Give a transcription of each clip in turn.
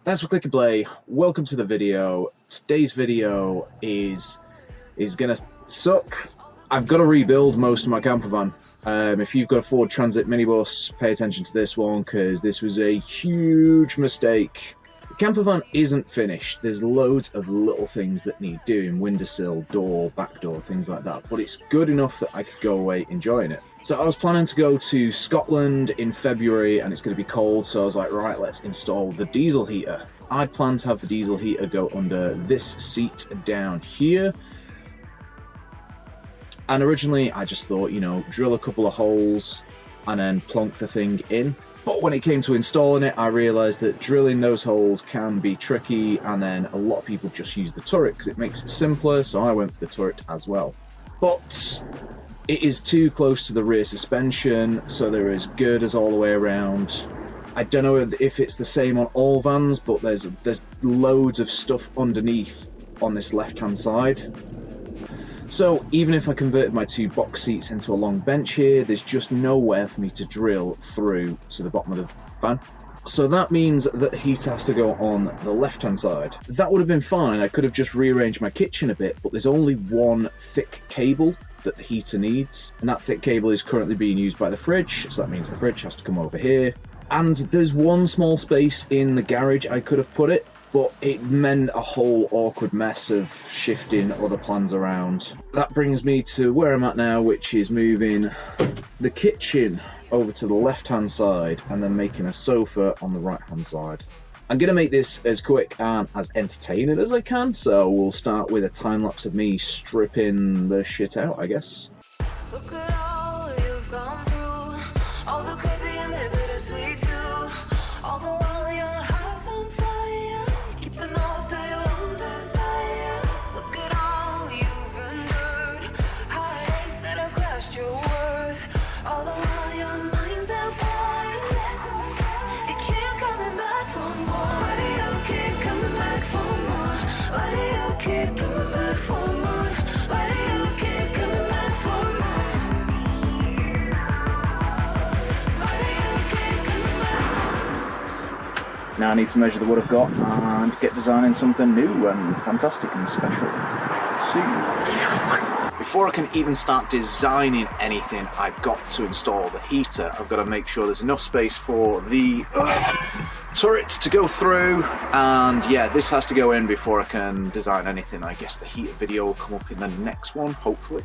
Thanks for clicking play. Welcome to the video. Today's video is gonna suck. I've got to rebuild most of my campervan. If you've got a Ford Transit Minibus, pay attention to this one because this was a huge mistake. The campervan isn't finished. There's loads of little things that need doing, windowsill, door, back door, things like that, but it's good enough that I could go away enjoying it. So I was planning to go to Scotland in February and it's going to be cold, so I was like, right, let's install the diesel heater. I'd planned to have the diesel heater go under this seat down here. And originally I just thought, you know, drill a couple of holes and then plonk the thing in. But when it came to installing it, I realised that drilling those holes can be tricky, and then a lot of people just use the turret because it makes it simpler, so I went for the turret as well. But it is too close to the rear suspension, so there is girders all the way around. I don't know if it's the same on all vans, but there's loads of stuff underneath on this left-hand side. So even if I converted my two box seats into a long bench here, there's just nowhere for me to drill through to the bottom of the van. So that means that the heater has to go on the left-hand side. That would have been fine. I could have just rearranged my kitchen a bit, but there's only one thick cable that the heater needs, and that thick cable is currently being used by the fridge, so that means the fridge has to come over here. And there's one small space in the garage I could have put it, but it meant a whole awkward mess of shifting other plans around. That brings me to where I'm at now, which is moving the kitchen over to the left-hand side and then making a sofa on the right-hand side. I'm gonna make this as quick and as entertaining as I can, so we'll start with a time-lapse of me stripping the shit out, I guess. Look at all you've gone through, all the crazy and the bittersweet too, all the while your heart's on fire, keeping on to your own desire. Look at all you've endured, heartaches that have crushed your worth, all the while your mind's at war. You keep coming back for more. Why do you keep coming back for more? Why do you keep coming back for more? Why do you keep coming back for more? Why do you keep coming back for more? Now I need to measure the wood I've got and get designing something new and fantastic and special soon. Before I can even start designing anything, I've got to install the heater. I've got to make sure there's enough space for the turret to go through, and yeah, this has to go in before I can design anything. I guess the heater video will come up in the next one, hopefully.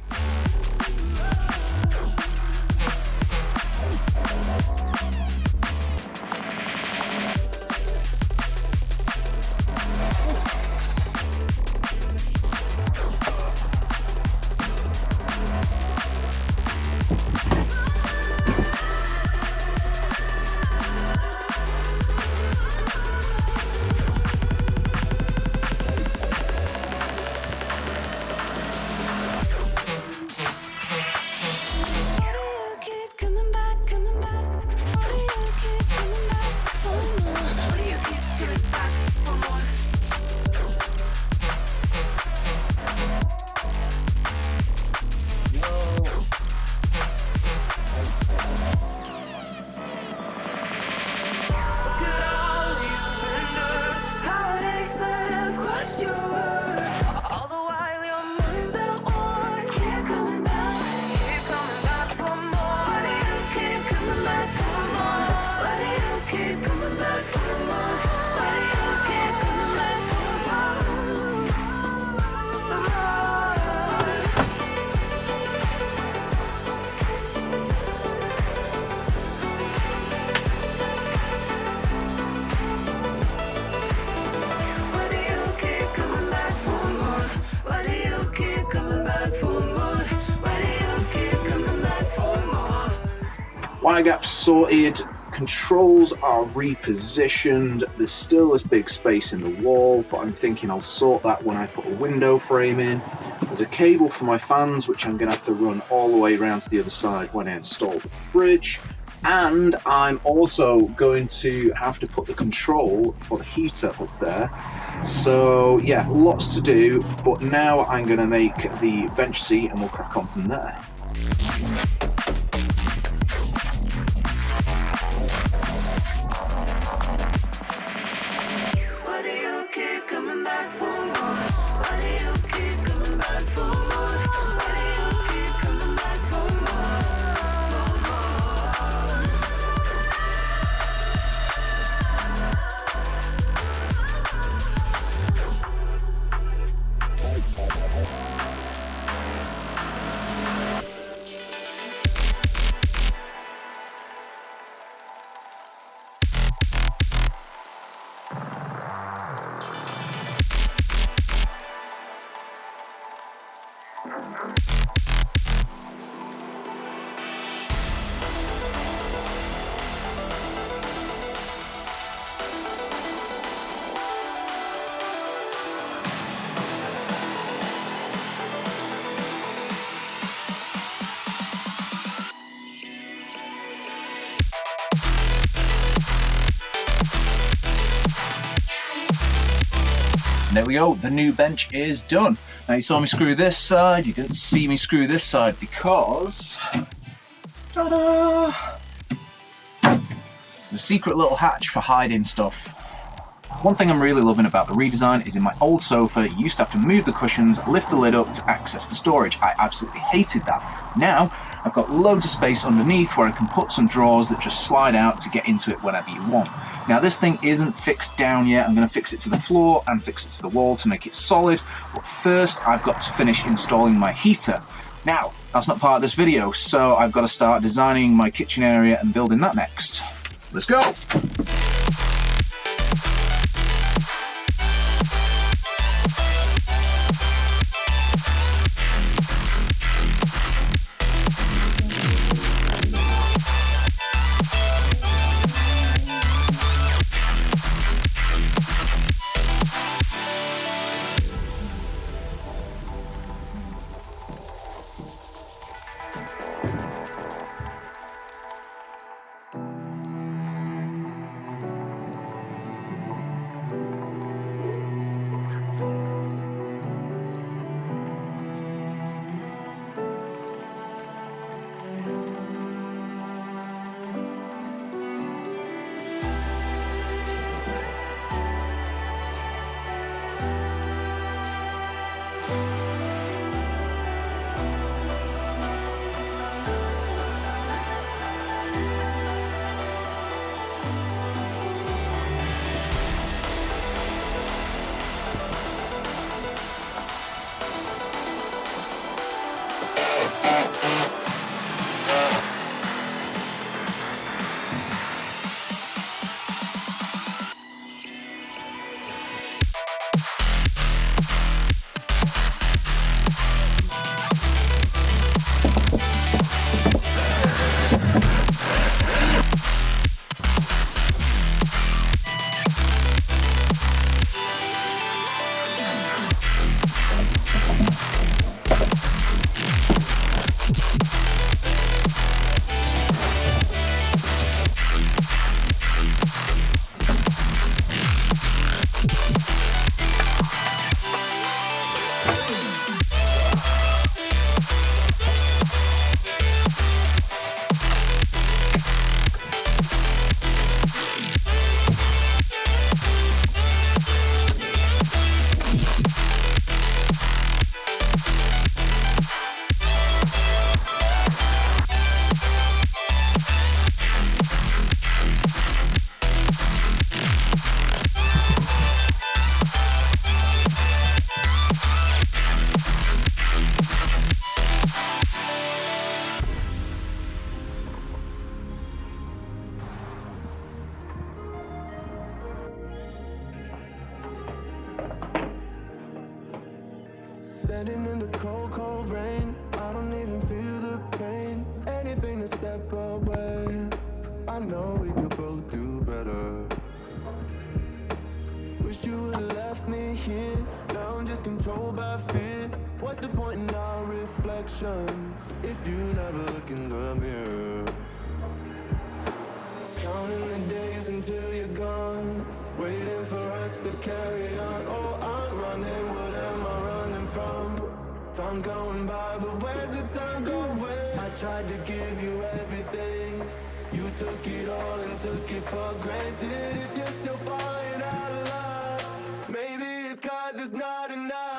Wire gaps sorted, controls are repositioned. There's still this big space in the wall, but I'm thinking I'll sort that when I put a window frame in. There's a cable for my fans, which I'm going to have to run all the way around to the other side when I install the fridge. And I'm also going to have to put the control for the heater up there. So yeah, lots to do, but now I'm going to make the bench seat and we'll crack on from there. And there we go, the new bench is done. Now you saw me screw this side, you didn't see me screw this side because... ta-da! The secret little hatch for hiding stuff. One thing I'm really loving about the redesign is in my old sofa, you used to have to move the cushions, lift the lid up to access the storage. I absolutely hated that. Now, I've got loads of space underneath where I can put some drawers that just slide out to get into it whenever you want. Now this thing isn't fixed down yet. I'm going to fix it to the floor and fix it to the wall to make it solid. But first I've got to finish installing my heater. Now, that's not part of this video, so I've got to start designing my kitchen area and building that next. Let's go! Standing in the cold, cold rain, I don't even feel the pain. Anything to step away, I know we could both do better. Wish you would've left me here, now I'm just controlled by fear. What's the point in our reflection, if you never look in the mirror? Counting the days until you're gone, waiting for us to carry on. Oh, I'm running, what am I running from? Time's going by, but where's the time going? I tried to give you everything, you took it all and took it for granted. If you're still falling out of love, maybe it's 'cause it's not enough.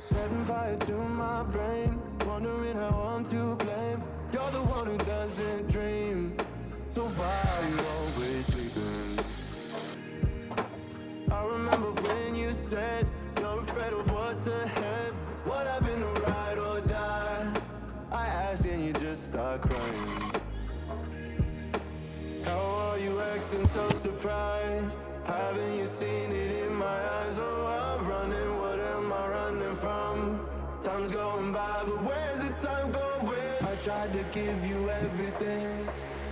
Setting fire to my brain, wondering how I'm to blame. You're the one who doesn't dream, so why are you always sleeping? acting so surprised. Haven't you seen it in my eyes? Oh, I'm running, what am I running from? Time's going by, but where's the time going? I tried to give you everything.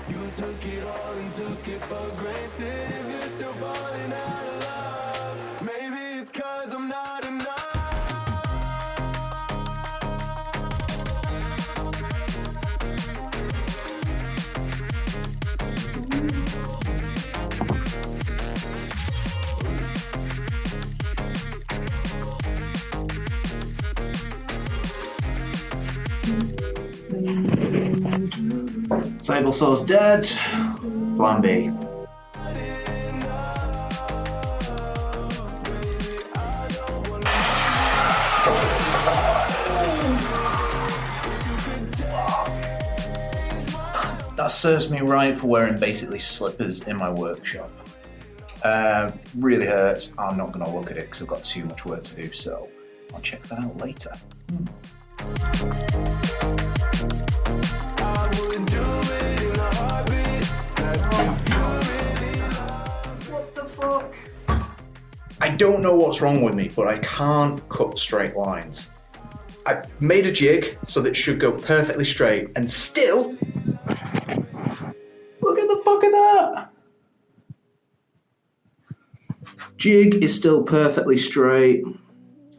You took it all and took it for granted. If you're still falling out of love, maybe it's 'cause I'm not enough. Table saw's dead. Plan B. That serves me right for wearing basically slippers in my workshop. Really hurts. I'm not going to look at it because I've got too much work to do, so I'll check that out later. What the fuck? I don't know what's wrong with me, but I can't cut straight lines. I made a jig so that it should go perfectly straight, and still, look at the fuck of that. Jig is still perfectly straight.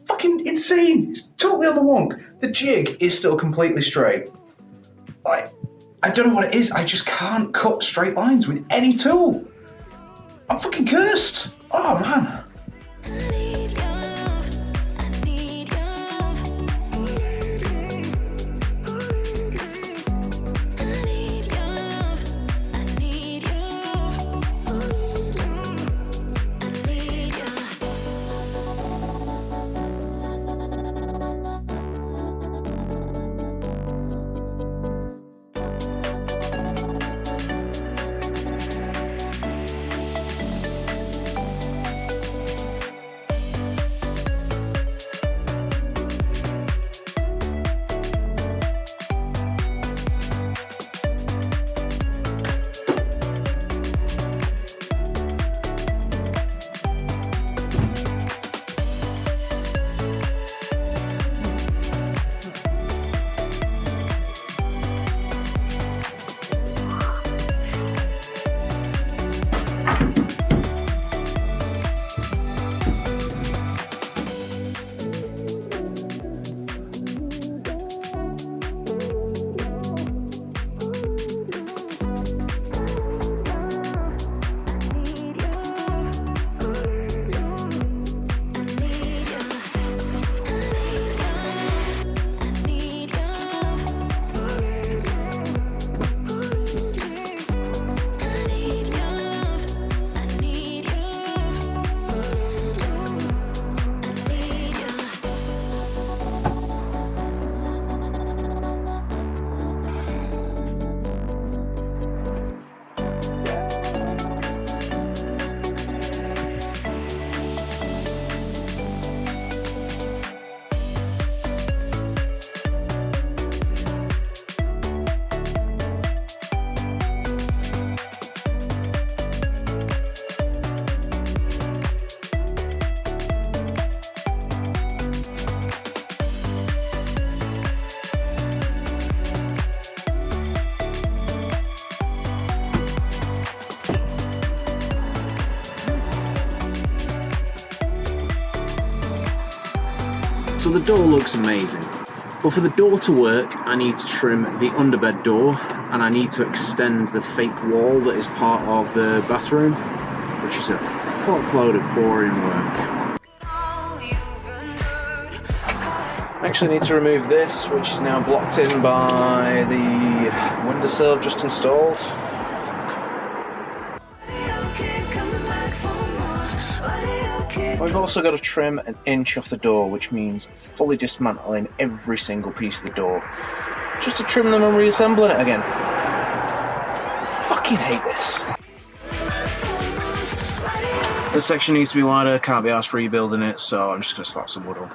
Fucking insane. It's totally on the wonk. The jig is still completely straight. I don't know what it is. I just can't cut straight lines with any tool. I'm fucking cursed. Oh man. So the door looks amazing, but for the door to work I need to trim the underbed door and I need to extend the fake wall that is part of the bathroom, which is a fuckload of boring work. I actually need to remove this, which is now blocked in by the windowsill I've just installed. I've also got to trim an inch off the door, which means fully dismantling every single piece of the door, just to trim them and reassembling it again. Fucking hate this. This section needs to be wider, can't be arsed rebuilding it, so I'm just going to slap some wood on.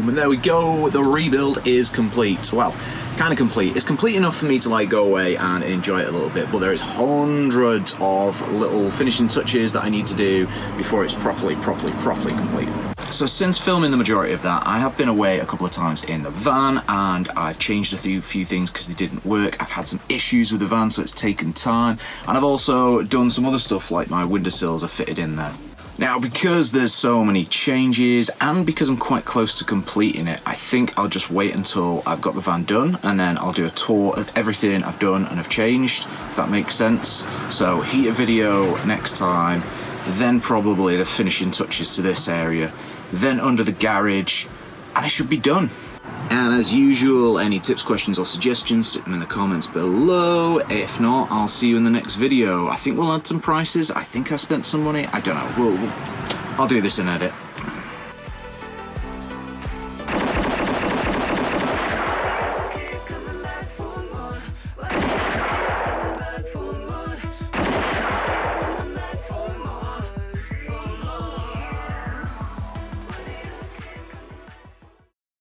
Boom, and there we go. The rebuild is complete. Well, kind of complete. It's complete enough for me to like go away and enjoy it a little bit, but there is hundreds of little finishing touches that I need to do before it's properly complete. So since filming the majority of that, I have been away a couple of times in the van, and I've changed a few things because they didn't work. I've had some issues with the van, so it's taken time, and I've also done some other stuff, like my windowsills are fitted in there. Now, because there's so many changes and because I'm quite close to completing it, I think I'll just wait until I've got the van done, and then I'll do a tour of everything I've done and have changed, if that makes sense. So heater video next time, then probably the finishing touches to this area, then under the garage, and I should be done. And as usual, any tips, questions or suggestions, stick them in the comments below. If not, I'll see you in the next video. I think we'll add some prices. I think I spent some money. I don't know. I'll do this in edit.